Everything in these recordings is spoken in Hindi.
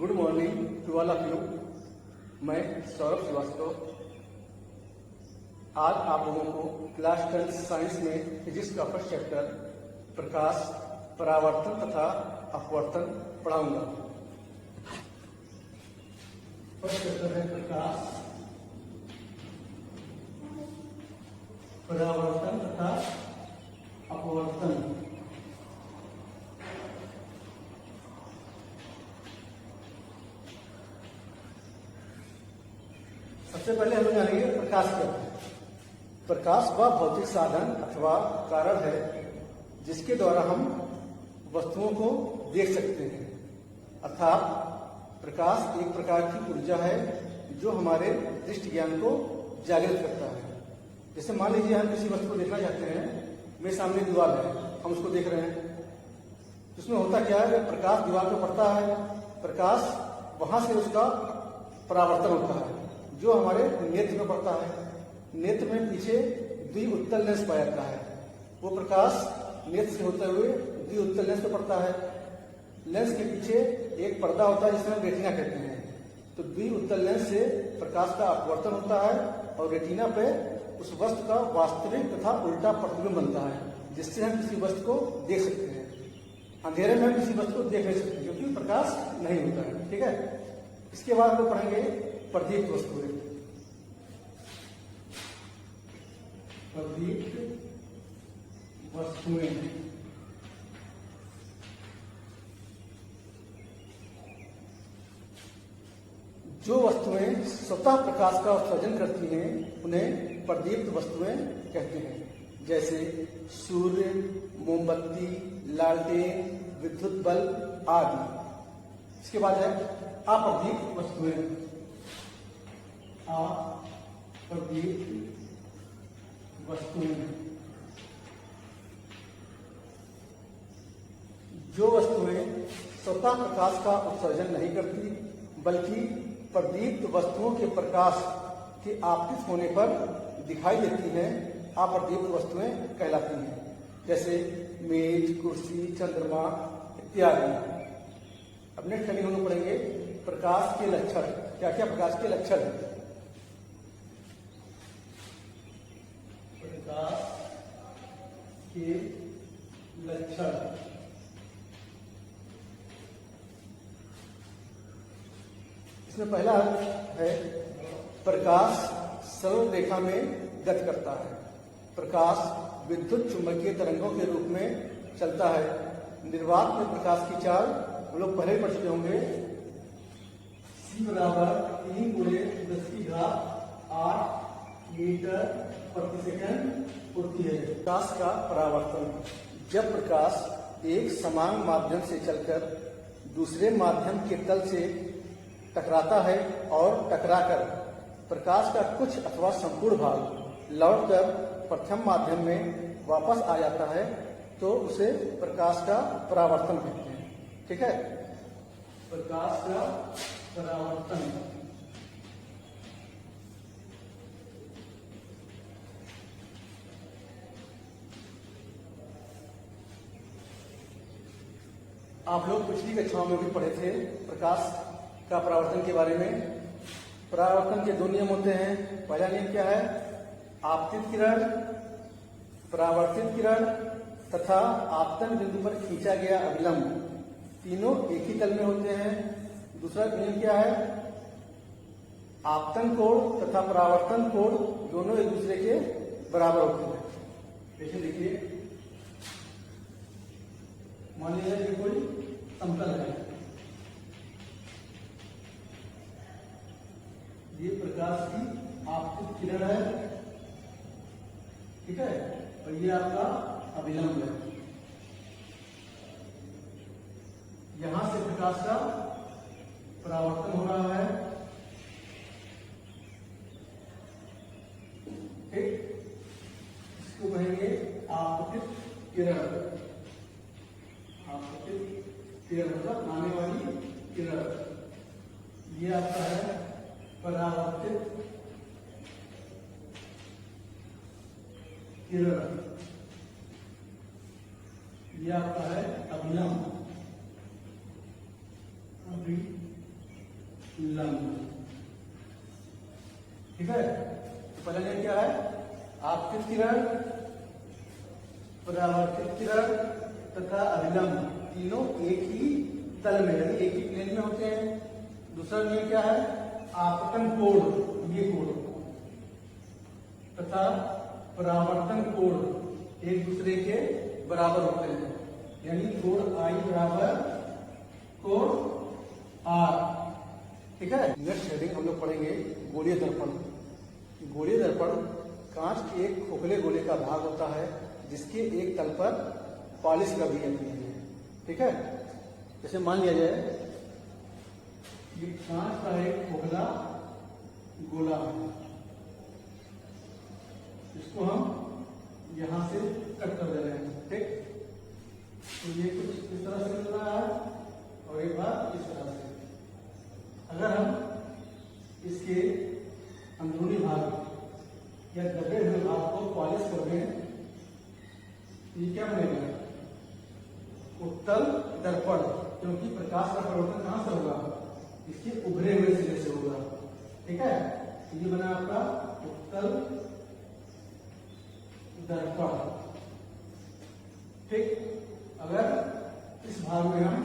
Good morning to all of you. मैं सौरभ श्रीवास्तव आज आप लोगों को क्लास 10 साइंस में फिजिक्स का फर्स्ट चैप्टर प्रकाश, परावर्तन तथा अपवर्तन पढ़ाऊंगा। फर्स्ट चैप्टर है प्रकाश, परावर्तन तथा अपवर्तन। सबसे पहले हम जानेंगे प्रकाश क्या है। प्रकाश वह भौतिक साधन अथवा कारण है जिसके द्वारा हम वस्तुओं को देख सकते हैं। अर्थात प्रकाश एक प्रकार की ऊर्जा है जो हमारे दृष्टि ज्ञान को जागृत करता है। जैसे मान लीजिए हम किसी वस्तु को देखना चाहते हैं, मेरे सामने दीवार है, हम उसको देख रहे हैं, उसमें होता क्या है, प्रकाश दीवार पर पड़ता है, प्रकाश वहां से उसका परावर्तन होता है जो हमारे नेत्र में पड़ता है। नेत्र में पीछे द्विउत्तल लेंस पाया जाता है, वो प्रकाश नेत्र से होते हुए द्विउत्तल लेंस पे पड़ता है। लेंस के पीछे एक पर्दा होता है जिसे हम रेटिना कहते हैं। तो द्विउत्तल लेंस से प्रकाश का अपवर्तन होता है और रेटिना पे उस वस्तु का वास्तविक तथा उल्टा प्रतिबिंब बनता है, जिससे हम किसी वस्तु को देख सकते हैं। अंधेरे में हम किसी वस्तु को देख नहीं सकते क्योंकि प्रकाश नहीं होता है। ठीक है, इसके बाद हम पढ़ेंगे प्रदीप्त वस्तुएं। प्रदीप्त वस्तुएं जो वस्तुएं स्वतः प्रकाश का उत्सर्जन करती हैं उन्हें प्रदीप्त वस्तुएं कहते हैं। जैसे सूर्य, मोमबत्ती, लालटेन, विद्युत बल्ब आदि। इसके बाद है अप्रदीप्त वस्तुएं। अप्रदीप्त वस्तुएं जो वस्तुएं स्वतः प्रकाश का उत्सर्जन नहीं करती बल्कि प्रदीप्त वस्तुओं के प्रकाश के आपतित होने पर दिखाई देती हैं, अप्रदीप्त वस्तुएं कहलाती हैं। जैसे मेज, कुर्सी, चंद्रमा इत्यादि। अब नेक्स्ट हम लोग पढ़ेंगे प्रकाश के लक्षण। क्या क्या प्रकाश के लक्षण हैं? प्रकाश के लक्षण। इसमें पहला है प्रकाश सरल रेखा में गति करता है। प्रकाश विद्युत चुंबकीय तरंगों के रूप में चलता है। निर्वात में प्रकाश की चाल हम लोग पहले पढ़ चुके होंगे, C बराबर 3 × 10⁸ मीटर प्रति सेकंड होती है। प्रकाश का परावर्तन। जब प्रकाश एक समान माध्यम से चलकर दूसरे माध्यम के तल से टकराता है और टकराकर प्रकाश का कुछ अथवा संपूर्ण भाग लौटकर प्रथम माध्यम में वापस आ जाता है तो उसे प्रकाश का परावर्तन कहते हैं। ठीक है, प्रकाश का परावर्तन। आप लोग पिछली कक्षाओं में भी पढ़े थे प्रकाश का परावर्तन के बारे में। परावर्तन के 2 नियम होते हैं। पहला नियम क्या है? आपतित किरण, परावर्तित किरण तथा आपतन बिंदु पर खींचा गया अभिलंब, तीनों एक ही तल में होते हैं। दूसरा नियम क्या है? आपतन कोण तथा परावर्तन कोण दोनों एक दूसरे के बराबर होते हैं। जैसे देखिए, मान लीजिए कि कोई समतल है, ये प्रकाश की आपतित किरण है, ठीक है, और ये आपका अभिलंब है। यहां से प्रकाश का परावर्तन हो रहा है। ठीक, इसको कहेंगे आपतित किरण। आपतित किरण मतलब आने वाली किरण। ये आपका है परावर्तित किरण। ये आपका है अभिलंब। अभिलंब लंब। ठीक है, तो पहला नियम क्या है? आपतित किरण, परावर्तित किरण तथा अभिलंब तीनों एक ही तल में यानी एक ही प्लेन में होते हैं। दूसरा नियम क्या है? आपतन कोण, ये कोण तथा परावर्तन कोण एक दूसरे के बराबर होते हैं, यानी कोण आई बराबर कोण आर। ठीक है, नेक्स्ट हेडिंग हम लोग पढ़ेंगे गोलीय दर्पण। गोलीय दर्पण कांच के एक खोखले गोले का भाग होता है जिसके एक तल पर पॉलिश कर दी जाती है। ठीक है, जैसे मान लिया जाए ये कांच का एक खोखला गोला है, इसको हम यहां से कट कर दे रहे हैं। ठीक, तो ये कुछ इस तरह से मिल रहा है और एक बार इस तरह से। अगर हम इसके अंदरूनी भाग या दबे हुए भाग को पॉलिश कर दें, ये क्या बनेगा? उत्तल दर्पण, क्योंकि प्रकाश का परिवर्तन कहां से होगा? इसके उभरे हुए सिरे से होगा। ठीक है, तो ये बना आपका उत्तल दर्पण। ठीक, अगर इस भाग में हम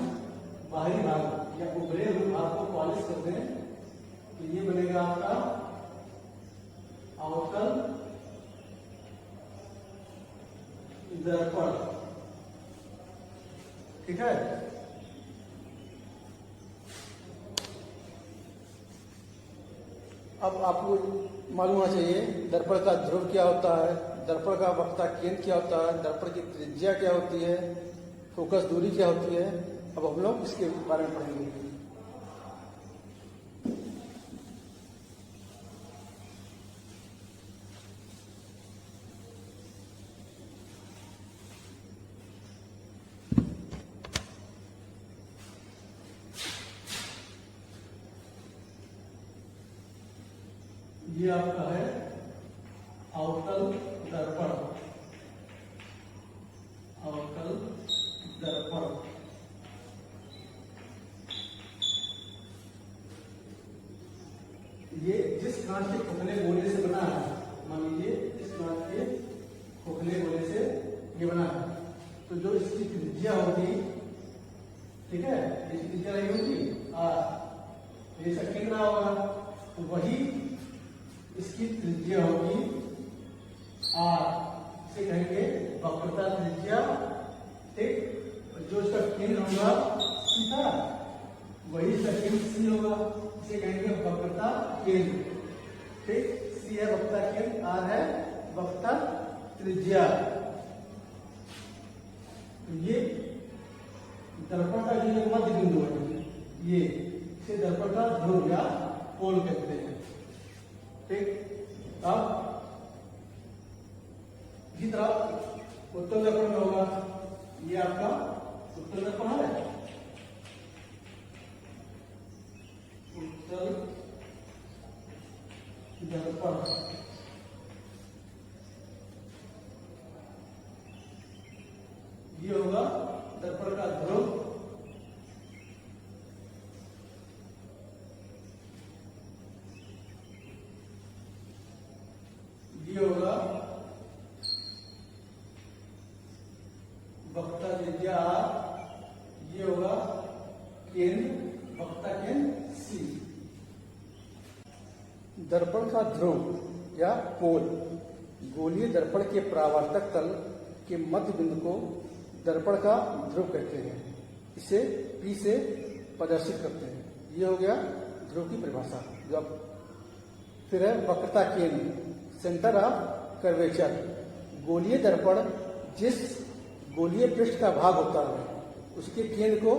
बाहरी भाग या उभरे हुए भाग को पॉलिश कर दें तो ये बनेगा आपका अवतल दर्पण। ठीक है, अब आपको मालूम होना चाहिए दर्पण का ध्रुव क्या होता है, दर्पण का वक्ता केंद्र क्या होता है, दर्पण की त्रिज्या क्या होती है, फोकस दूरी क्या होती है। अब हम लोग इसके बारे में पढ़ेंगे। ये आपका है अवतल दर्पण। अवतल दर्पण ये जिस कांच के खोखले गोले से बना है, मान लीजिए इस कांच के खोखले गोले से ये बना है, तो जो इसकी त्रिज्या होगी, ठीक है, इसकी त्रिज्या रही होगी आर, ये सब कितना होगा? तो वही इसकी त्रिज्या होगी आर, इसे कहेंगे वक्रता त्रिज्या। ठीक, जो इसका केंद्र होगा सीधा, वही इसका केंद्र सी होगा, इसे कहेंगे वक्रता केंद्र। ठीक, सी है वक्रता केंद्र, आर है वक्रता त्रिज्या। ये दर्पण का जो मध्य बिंदु है, ये इसे दर्पण का ध्रुव या पोल कहते हैं। ठीक, अब इसी तरह उत्तल दर्पण में होगा, ये आपका उत्तल दर्पण है, उत्तल दर्पण। ये होगा दर्पण का ध्रुव, ये होगा वक्रता त्रिज्या आर, ये होगा केंद्र वक्रता केंद्र सी। दर्पण का ध्रुव या पोल गोलीय दर्पण के परावर्तक तल के मध्य बिंदु को दर्पण का ध्रुव कहते हैं, इसे P से प्रदर्शित करते हैं। ये हो गया ध्रुव की परिभाषा। जब फिर है वक्रता केंद्र, सेंटर ऑफ कर्वेचर। गोलीय दर्पण जिस गोलीय पृष्ठ का भाग होता है उसके केंद्र को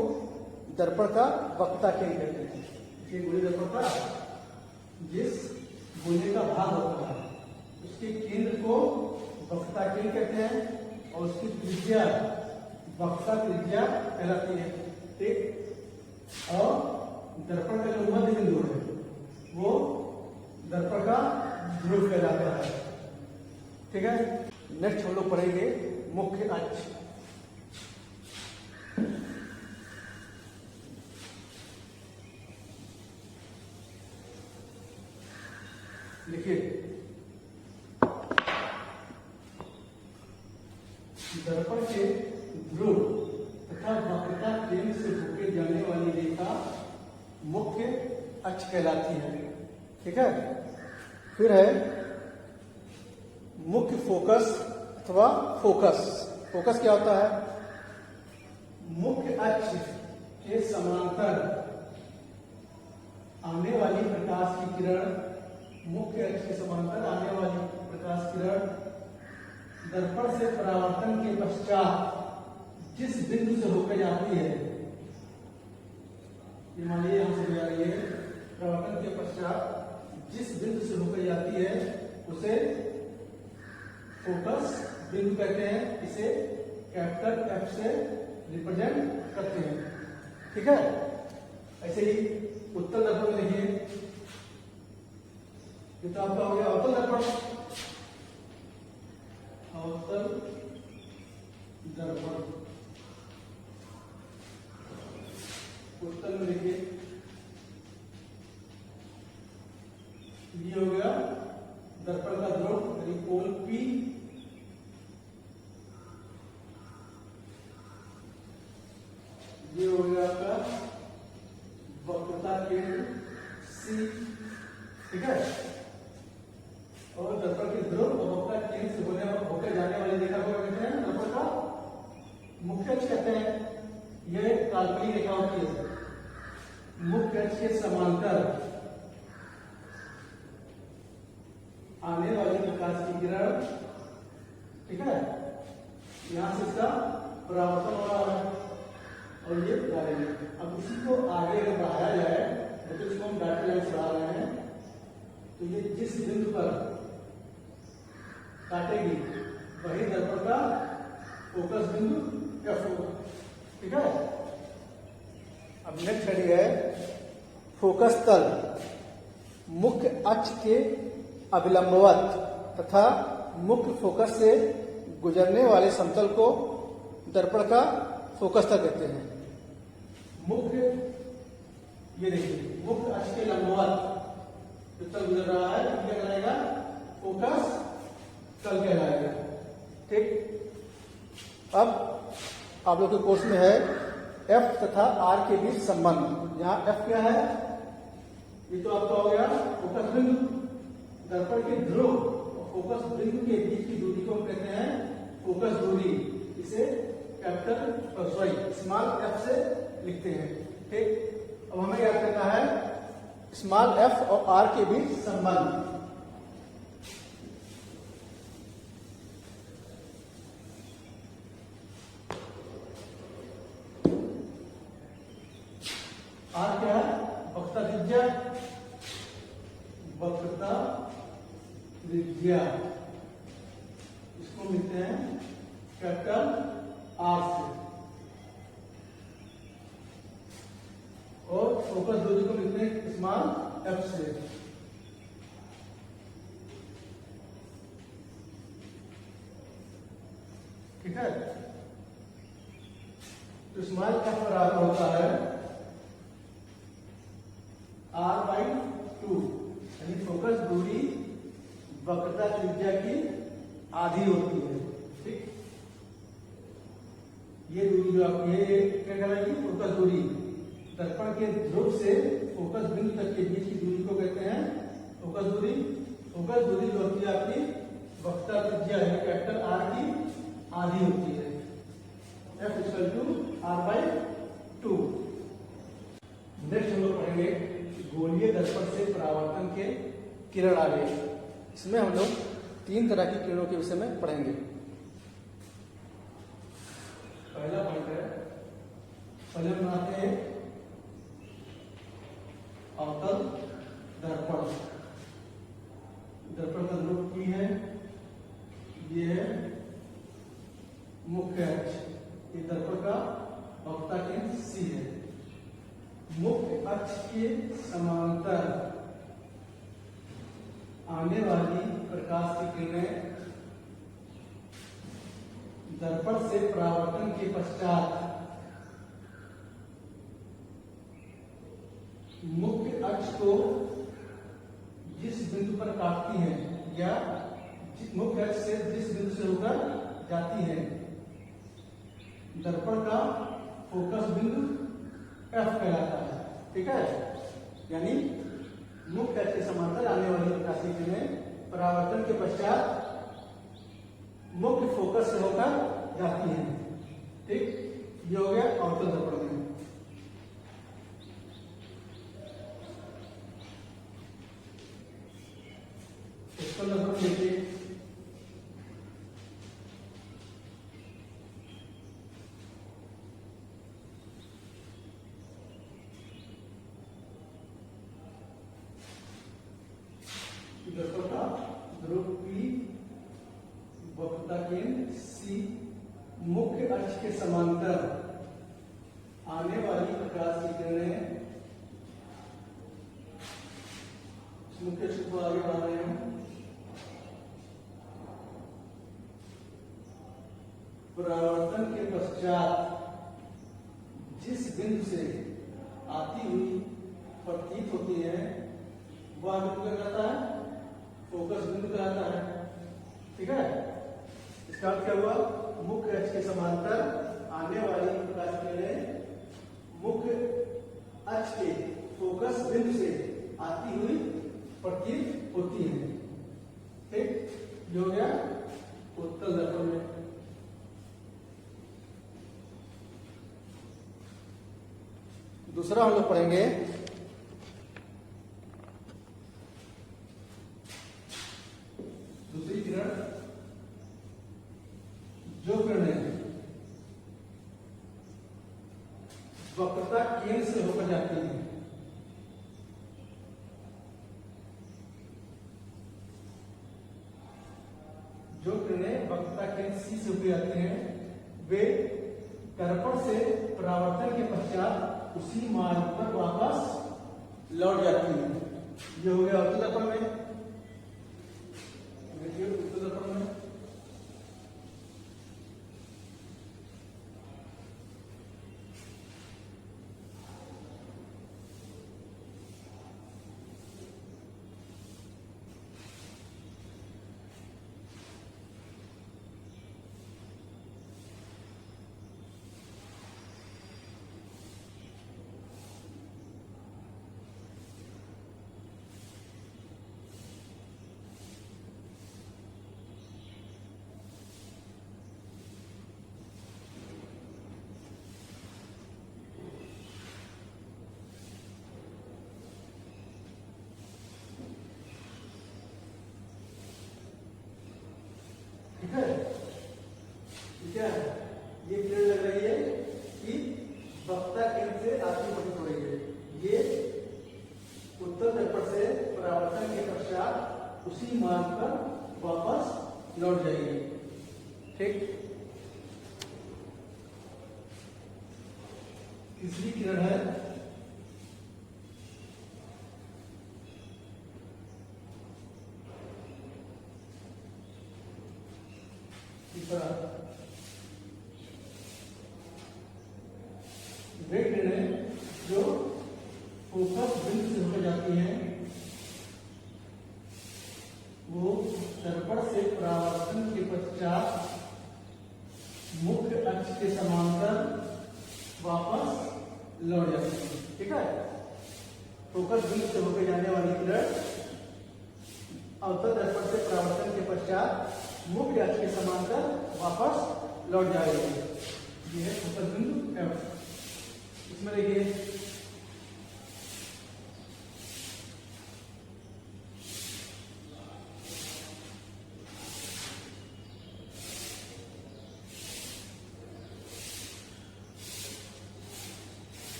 दर्पण का वक्रता केंद्र कहते हैं। ये गोलीय दर्पण का जिस गोले का भाग होता है उसके केंद्र को वक्रता केंद्र कहते हैं और उसकी त्रिज्या वक्रता त्रिज्या कहलाती है। ठीक, और दर्पण का जो मध्य बिंदु है वो दर्पण का ध्रुव कहलाता है। ठीक है, नेक्स्ट हम लोग पढ़ेंगे मुख्य अक्ष। लिखिए, दर्पण के ध्रुव तथा वक्रता केंद्र से होकर जाने वाली रेखा मुख्य अक्ष कहलाती है। ठीक है। फिर है मुख्य फोकस अथवा फोकस। फोकस क्या होता है? मुख्य अक्ष के समांतर आने वाली प्रकाश की किरण, मुख्य अक्ष के समांतर आने वाली प्रकाश किरण दर्पण से परावर्तन के पश्चात जिस बिंदु से होकर जाती है, मान लीजिए यहां से जा रही है, परावर्तन के पश्चात जिस बिंदु से होकर जाती है उसे फोकस बिंदु कहते हैं। इसे कैपिटल एफ से रिप्रेजेंट करते हैं। ठीक है। ऐसे ही उत्तल दर्पण में देखिए, ये तो आपका हो गया अवतल दर्पण। अवतल दर्पण, उत्तल में देखिए ये हो गया दर्पण का ध्रुव यानी पोल पी, ये हो गया आपका वक्रता केंद्र सी। ठीक है। और दर्पण के ध्रुव और वक्रता केंद्र से होकर जाने वाली रेखा को कहते हैं दर्पण का मुख्य अक्ष कहते हैं। यह एक काल्पनिक रेखा होती है। मुख्य अक्ष के समांतर आने वाली प्रकाश की किरण, ठीक है, यहां से इसका परावर्तन हो रहा है और ये डालेंगे। अब इसी को आगे अगर बढ़ाया जाए तो इसको हम डाटा लाइन से बढ़ा रहे हैं, तो ये जिस बिंदु पर काटेगी वही दर्पण का फोकस बिंदु एफ होगा। ठीक है। अब नेक्स्ट घड़ी है फोकस तल। मुख्य अक्ष के अभिलंबवत तथा मुख्य फोकस से गुजरने वाले समतल को दर्पण का फोकस तल कहते हैं। मुख्य, ये देखिए मुख्य अक्ष के लंबवत जो तल गुजर रहा है क्या कहलाएगा? फोकस तल कहलाएगा। ठीक। अब आप लोग के कोर्स में है एफ तथा आर के बीच संबंध। यहाँ एफ क्या है? ये तो आपका हो गया फोकस बिंदु। दर्पण के ध्रुव और फोकस बिंदु के बीच की दूरी को कहते हैं फोकस दूरी। इसे कैपिटल सॉरी स्मॉल एफ से लिखते हैं। ठीक। अब हमें याद करना है स्मॉल एफ और आर के बीच संबंध। आर क्या है? वक्रता त्रिज्या, वक्रता त्रिज्या, इसको मिलते हैं कैपिटल आर से, और फोकस दूरी को मिलते हैं स्मॉल एफ से। ठीक है। तो स्मॉल एफ बराबर होता है R/2 यानी फोकस दूरी वक्रता त्रिज्या की आधी होती है। ठीक। ये दूरी जो आपकी है ये क्या कहलाएगी? फोकस दूरी। दर्पण के ध्रुव से फोकस बिंदु तक के बीच की दूरी को कहते हैं फोकस दूरी। फोकस दूरी जो होती है आपकी वक्रता त्रिज्या है कैपिटल आर की आधी होती है। F=R/2। नेक्स्ट हम लोग पढ़ेंगे गोलीय दर्पण से परावर्तन के किरण आलेख। इसमें हम लोग 3 तरह की किरणों के विषय में पढ़ेंगे। पहला पॉइंट है, पहले बनाते हैं अवतल दर्पण। दर्पण का रूप की है, ये है मुख्य अक्ष, ये दर्पण का वक्रता केंद्र सी है। मुख्य अक्ष के समांतर आने वाली प्रकाश की किरणें दर्पण से परावर्तन के पश्चात मुख्य अक्ष को जिस बिंदु पर काटती हैं या मुख्य अक्ष से जिस बिंदु से होकर जाती है, दर्पण का फोकस बिंदु F कहलाता है। ठीक है, यानी मुख्य अक्ष के समांतर आने वाली प्रकाशीय किरणें परावर्तन के पश्चात मुख्य फोकस से होकर जाती हैं। ठीक, ये हो गया अवतल दर्पण में। उत्तल दर्पण देखिए, दर्पण का ध्रुव P, वक्रता केंद्र C, मुख्य अक्ष के समांतर आने वाली प्रकाश की किरणें, मुख्य अक्ष को आगे बढ़ा रहे हैं, परावर्तन के पश्चात जिस बिंदु से आती हुई प्रतीत होती है वह बिंदु कहलाता है फोकस बिंदु कहलाता है। ठीक है, इसका अर्थ क्या हुआ, मुख्य अक्ष के समांतर आने वाली प्रकाश किरणें मुख्य अक्ष के फोकस बिंदु से आती हुई प्रतीत होती है। ठीक, जो हो गया उत्तल दर्पण में। दूसरा हम लोग पढ़ेंगे दूसरी किरण, जो किरणें वक्रता केंद्र से होकर जाती हैं, जो किरणें वक्रता केंद्र C से होकर जाती हैं, वे दर्पण से परावर्तन के पश्चात उसी मार्ग पर वापस लौट जाती हैं। ये हो गया उत्तल दर्पण में। देखिए उत्तल दर्पण में ठीक है, क्या ये किरण लग रही है कि वक्रता केंद्र से आती प्रतीत हो रही है। ये उत्तल दर्पण से परावर्तन के पश्चात उसी मार्ग पर वापस लौट जाएगी। ठीक, तीसरी किरण है वे किरणें जो फोकस बिंदु से होकर जाती हैं, वो दर्पण से परावर्तन के पश्चात मुख्य अक्ष के समांतर वापस लौट जाती है। ठीक है, फोकस बिंदु से होकर जाने वाली किरण अवतल दर्पण से परावर्तन के पश्चात मुख्य अक्ष के समांतर वापस लौट जाएगी। ये है फोकस बिंदु F। इसमें देखिए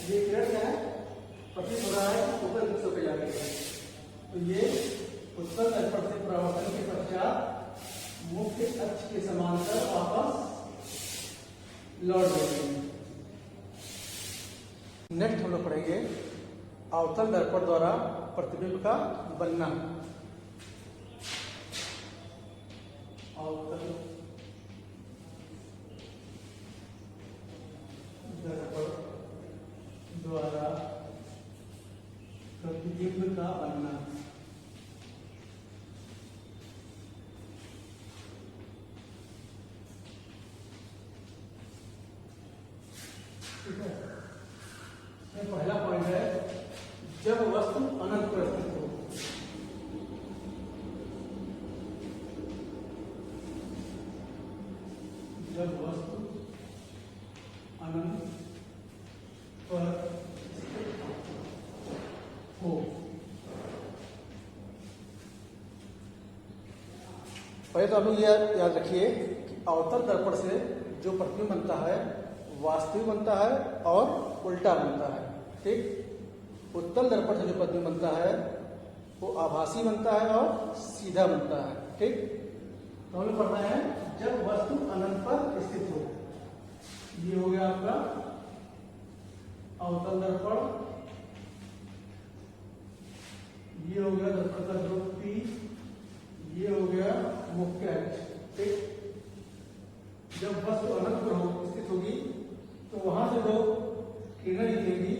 ये किरण क्या है, प्रतीत हो रहा है उत्तल दिशा होकर जा रही है। तो ये उत्तल दर्पण से परावर्तन के पश्चात मुख्य अक्ष के समांतर वापस लौट जाएगी। नेक्स्ट हम लोग पढ़ेंगे अवतल दर्पण द्वारा प्रतिबिंब का बनना। अवतल जब वस्तु अनंत पर हो। पहले तो आप लोग याद रखिए कि अवतल दर्पण से जो प्रतिबिंब बनता है वास्तविक बनता है और उल्टा बनता है। ठीक, उत्तल दर्पण से जो प्रतिबिंब बनता है वो आभासी बनता है और सीधा बनता है। ठीक, तो हमें पढ़ना है जब वस्तु अनंत पर स्थित हो। ये हो गया आपका अवतल दर्पण, ये हो गया दर्पण का ध्रुव P, ये हो गया मुख्य अक्ष। ठीक, जब वस्तु अनंत पर स्थित होगी तो वहां से जो किरण निकलेगी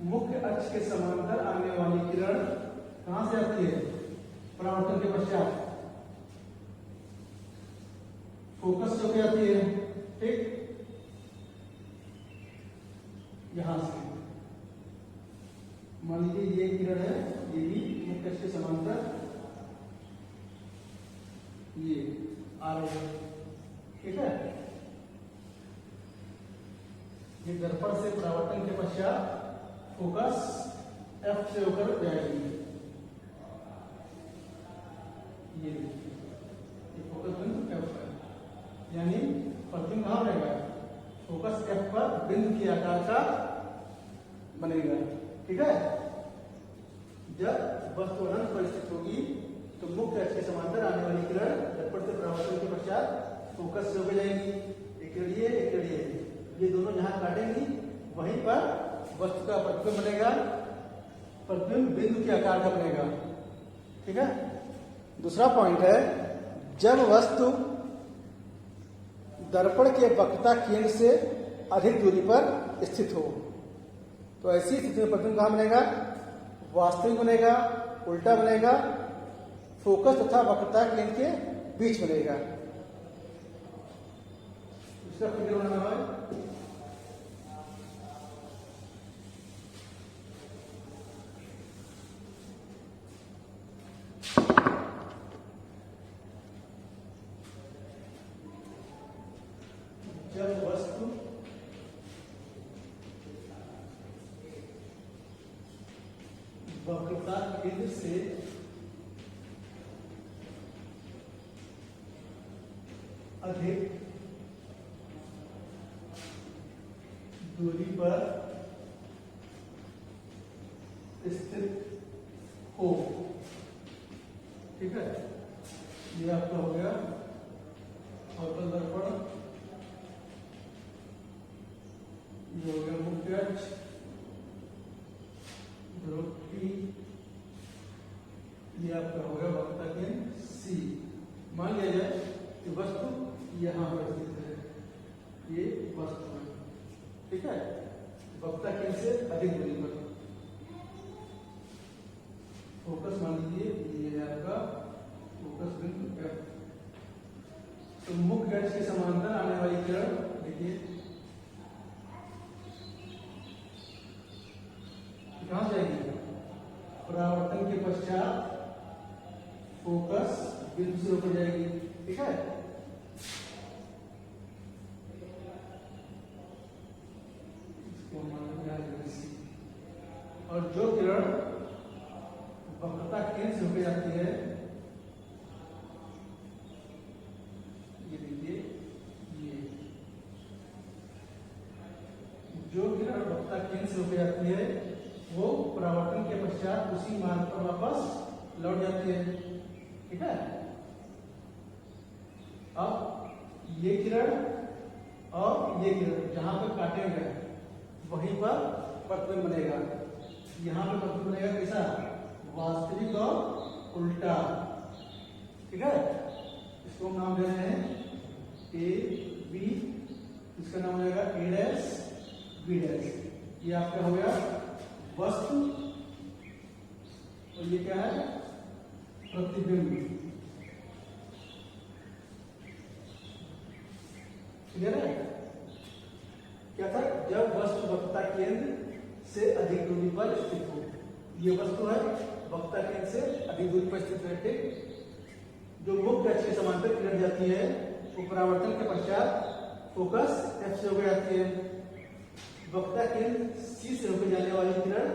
मुख्य अक्ष के समांतर आने वाली किरण कहां से आती है? परावर्तन के पश्चात फोकस जो आती है। ठीक, यहां से मान लीजिए ये किरण है, ये भी मुख्य अक्ष के समांतर ये आ रही है। ठीक है, ये दर्पण से परावर्तन के पश्चात फोकस F से होकर जाएगी। ये फोकस बिंदु F है, यानी प्रतिबिंब कहां रहेगा? फोकस F पर बिंदु के आकार का बनेगा। ठीक है, जब वस्तु अनंत पर स्थित होगी तो मुख्य अक्ष के समांतर आने वाली किरण दर्पण से परावर्तन के पश्चात फोकस से होकर जाएगी। एक किरण ये दोनों जहां काटेंगी वहीं पर वस्तु का प्रतिबिंब बनेगा। प्रतिबिंब बिंदु के आकार का बनेगा। ठीक है, दूसरा पॉइंट है जब वस्तु दर्पण के वक्रता केंद्र से अधिक दूरी पर स्थित हो तो ऐसी स्थिति में प्रतिबिंब कहां बनेगा? वास्तविक बनेगा, उल्टा बनेगा, फोकस तथा वक्रता केंद्र के बीच बनेगा। इसका फिगर बनाना है। जब वस्तु वक्रता केंद्र से अधिक दूरी पर स्थित हो। ठीक है, ये आपका हो गया अवतल दर्पण, ये हो गया मुख्य अक्ष, ध्रुव P, ये आपका हो गया वक्रता केंद्र C। मान लिया जाए कि वस्तु यहां पर स्थित है, ये वस्तु है। ठीक है, वक्रता केंद्र से अधिक दूरी पर फोकस मान लीजिए ये है आपका फोकस बिंदु F। तो मुख्य अक्ष के समांतर आने वाली किरण देखिए कहां जाएगी? परावर्तन के पश्चात फोकस बिंदु से होकर जाएगी। ठीक है, इसको और जो किरण वक्रता केंद्र से होकर जाती है, ये देखिए ये जो किरण वक्रता केंद्र से होकर जाती है वो परावर्तन के पश्चात उसी मार्ग पर वापस लौट जाती है। ठीक है, अब ये किरण और ये किरण जहां पर काटेंगे वहीं पर प्रतिबिंब बनेगा। यहां पर प्रतिबिंब बनेगा कैसा? वास्तविक और उल्टा। ठीक है, इसको हम नाम दे रहे हैं A B, इसका नाम हो जाएगा A डैश B डैश। ये आपका हो गया वस्तु और ये क्या है? प्रतिबिंब। क्लियर है? क्या था? जब वस्तु वक्रता केंद्र से अधिक दूरी पर स्थित हो। ये वस्तु है वक्रता केंद्र से अधिक दूरी पर स्थित है। ठीक, जो मुख्य अक्ष के समांतर किरण जाती है वो परावर्तन के पश्चात फोकस F से होकर जाती है। वक्रता केंद्र C से होकर जाने वाली किरण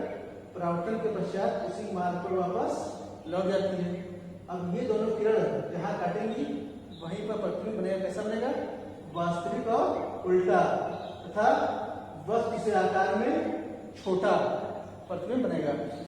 परावर्तन के पश्चात उसी मार्ग पर वापस लौट जाती है। अब ये दोनों किरण जहाँ काटेंगी वहीं पर प्रतिबिंब बनेगा। कैसा बनेगा? वास्तविक और उल्टा, तथा वस्तु से आकार में छोटा प्रतिबिंब बनेगा।